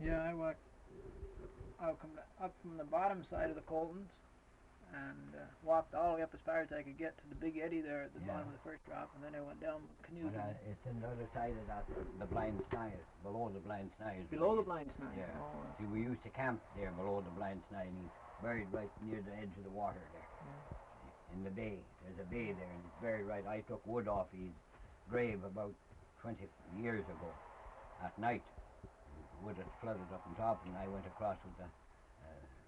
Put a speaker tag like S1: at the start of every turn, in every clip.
S1: Yeah, I walked. I'll come up from the bottom side of the Coltons and walked all the way up as far as I could get to the big eddy there at the bottom of the first drop, and then I went down with canoe.
S2: But it's on the other side of that, the blind snide, below the blind snide.
S1: Below the blind snide?
S2: Yeah.
S1: Oh.
S2: See, we used to camp there below the blind snide, and he's buried right near the edge of the water there.
S1: Yeah.
S2: In the bay. There's a bay there, and it's buried right. I took wood off his grave about 20 years ago at night. Wood had flooded up on top, and I went across with the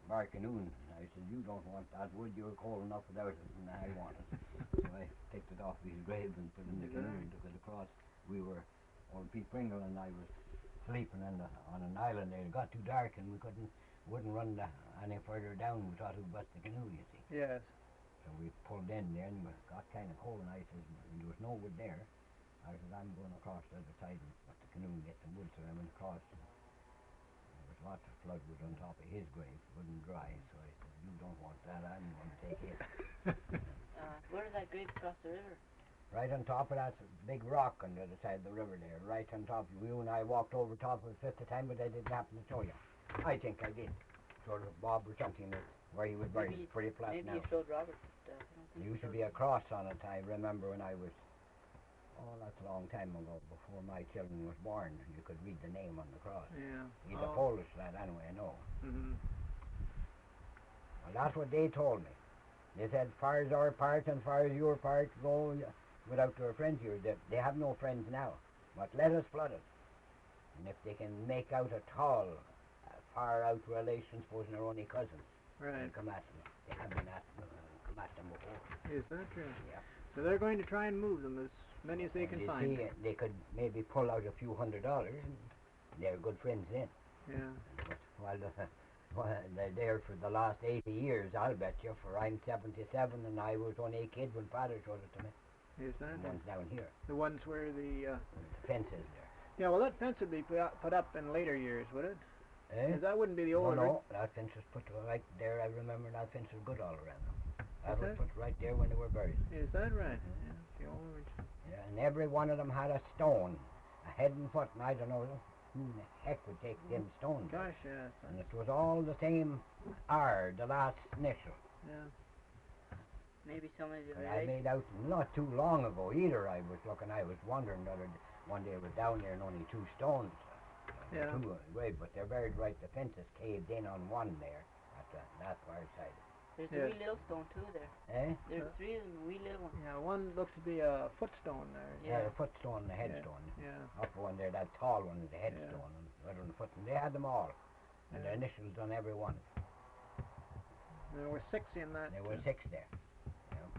S2: Barcanoon, and I said, "You don't want that wood, you're cold enough without it," and I want it. So I picked it off his grave and put it in the canoe and took it across. We were, old Pete Pringle and I was sleeping on an island there. It got too dark and we wouldn't run any further down. We thought we'd bust the canoe, you see.
S1: Yes.
S2: So we pulled in there and we got kind of cold, and I said, there was no wood there. I said, I'm going across the other side and bust the canoe and get some wood. So I went across. There was lots of floodwood on top of his grave, wouldn't dry, so I said, you don't want that, I'm going to take it.
S3: Where is that grave across the river?
S2: Right on top of that big rock on the other side of the river there, right on top. You and I walked over top of it 50 times, but I didn't happen to show you. I think I did. Sort of Bob or something where he was buried. It's pretty flat
S3: maybe
S2: now.
S3: Maybe you showed Robert.
S2: There used to be a cross on it, I remember when I was, that's a long time ago, before my children was born. You could read the name on the cross.
S1: Yeah.
S2: He's a Polish lad anyway, I know.
S1: Mm-hmm.
S2: Well, that's what they told me. They said, far as our part and far as your part go, without their friends here, they have no friends now. But let us flood it. And if they can make out at all far out relations, supposing they're only cousins,
S1: right,
S2: come at them. They have been at them, come at them before.
S1: Is that true?
S2: Yeah.
S1: So they're going to try and move them as many as they can find.
S2: See, they could maybe pull out a few $100, and they're good friends then.
S1: Yeah.
S2: But while they're there for the last 80 years, I'll bet you, for I'm 77 and I was only a kid when Father showed it to me.
S1: Is that
S2: the ones down here?
S1: The ones where the
S2: fence is there.
S1: Yeah, well that fence would be put up in later years, would it?
S2: Eh?
S1: That wouldn't be the old...
S2: No, that fence was put right there. I remember that fence was good all around them. That was put right there when they were buried.
S1: Is that right? Yeah, the old...
S2: Yeah, and every one of them had a stone, a head and foot, and I don't know who the heck would take them stones.
S1: Gosh, yes.
S2: And it was all the same R, the last initial.
S1: Yeah.
S3: Maybe somebody...
S2: I made out not too long ago either. I was wondering one day I was down there and only 2 stones.
S1: Yeah.
S2: 2 great, but they're buried right. The fence is caved in on one there at that far side.
S3: There's a wee little stone too there.
S2: Eh?
S3: There's 3 of them, wee little ones.
S1: Yeah, one looks to be a footstone there.
S2: Yeah, the footstone and the headstone.
S1: Yeah.
S2: Upper one there, that tall one is the headstone, and the other one the foot. And they had them all, and the initials on every one.
S1: There were 6 in that.
S2: There were 6 there. Yeah.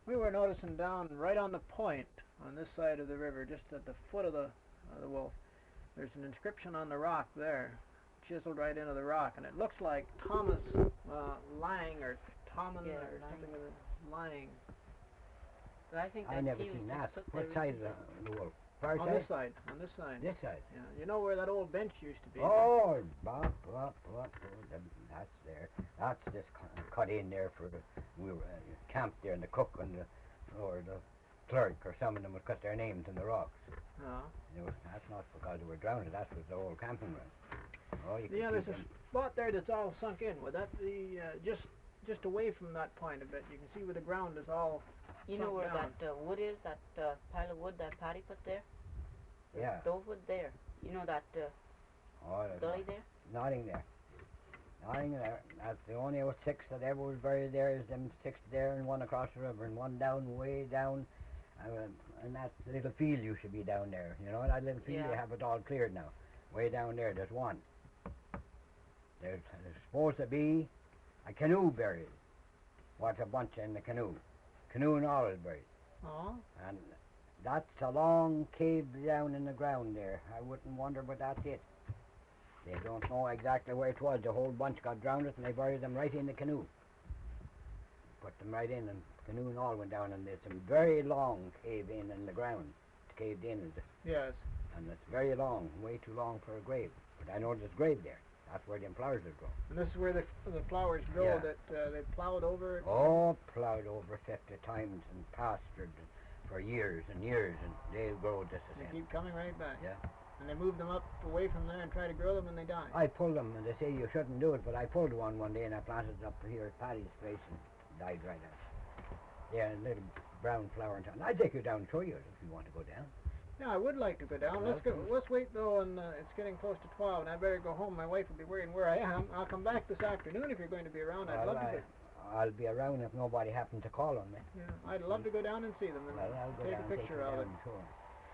S1: We were noticing down right on the point on this side of the river, just at the foot of the Wolfe. There's an inscription on the rock there, chiseled right into the rock, and it looks like Thomas Lang or Tommen or something with Lang.
S3: But I think
S2: I never seen that. What side of the Wolfe?
S1: On this side. On this side.
S2: This side?
S1: Yeah. You know where that old bench used to be?
S2: Oh, that's there. That's just cut in there for we were camped there, and the cook and or the clerk or some of them would cut their names in the rocks.
S1: Oh.
S2: That's not because they were drowned. That was the old camping ground. Oh, you
S1: yeah, there's a spot there that's all sunk in. Would that be just away from that point a bit? You can see where the ground is all.
S3: You know where
S1: down.
S3: that wood is? That pile of wood that Paddy put there?
S2: Yeah.
S3: Those wood there. You know that gully there?
S2: Nothing there. Nothing there. That's the only 6 that ever was buried there. Is them 6 there and 1 across the river and 1 down, way down. And that little field used to be down there. You know, that little field, they have it all cleared now. Way down there, there's 1. There's supposed to be a canoe buried. What a bunch in the canoe. Canoe and all is buried.
S1: Oh.
S2: And that's a long cave down in the ground there. I wouldn't wonder, but that's it. They don't know exactly where it was. The whole bunch got drowned and they buried them right in the canoe. Put them right in, and the canoe and all went down, and there's some very long cave in the ground. It's caved in.
S1: Yes.
S2: And it's very long, way too long for a grave. But I know there's a grave there. That's where them flowers would grow.
S1: And this is where the flowers grow that they plowed over?
S2: Oh, plowed over 50 times and pastured for years and years, and they grow just the same.
S1: They keep coming right back.
S2: Yeah.
S1: And they move them up away from there and try to grow them and they die.
S2: I pulled them and they say you shouldn't do it, but I pulled one day and I planted it up here at Paddy's place and died right out. Yeah, a little brown flower and I'll take you down and show you it if you want to go down.
S1: Yeah, I would like to go down. Let's wait though, and it's getting close to 12, and I better go home. My wife will be worrying where I am. I'll come back this afternoon if you're going to be around. I'd love to.
S2: I'll be around if nobody happens to call on me.
S1: Yeah, I'd love to go down and see them and
S2: I'll go
S1: take
S2: down
S1: a picture of it.
S2: Sure.